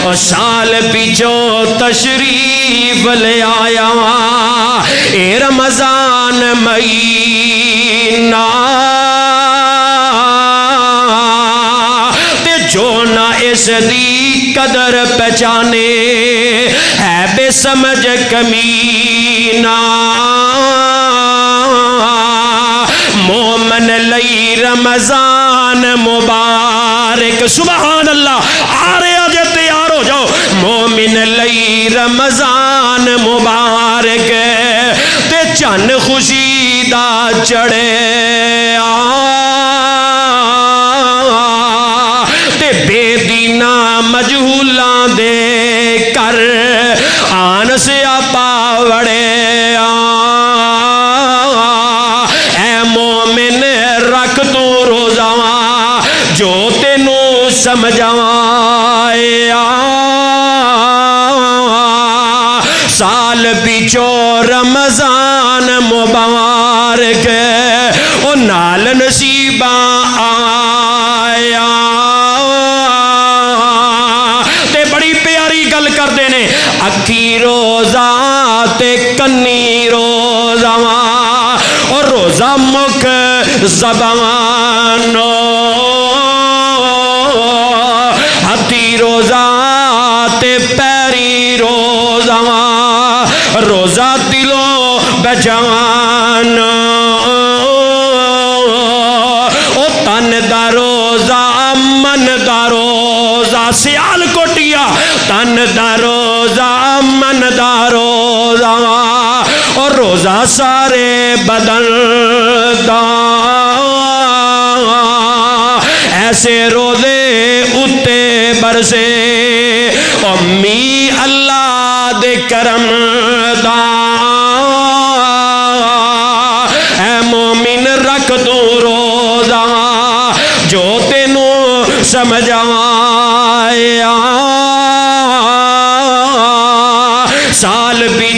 اور سال پیچھو تشریف لے آیا اے رمضان مہینہ تے جو نہ اس دی قدر پہچانے ہے بے سمجھ کمینہ مومن لئی رمضان مبارک سبحان اللہ آ رہے آجے تیار ہو جاؤ مومن لئی رمضان مبارک تے چن خوشی دا چڑھے تے بے دینا مجہولاں دے کر آن سے آپا وڑے جو تینوں سمجھایا سال پیچھو رمضان مبارک او نال نصیباں آیا تے بڑی پیاری گل کردے نے اکھی روزہ تے کنی روزہ اور روزہ مکھ زبانو ہتھی روزہ تے پیری روزہ روزہ دلوں بجوان او تن دا روزہ من دا روزہ سیال کوٹیا تن دا روزہ من دا روزہ اور روزہ سارے بدن دا ایسے روزے اتے برسے امی اللہ دے کرم دا اے مومن رکھ تو روزہ جو تینوں سمجھایا سال بھی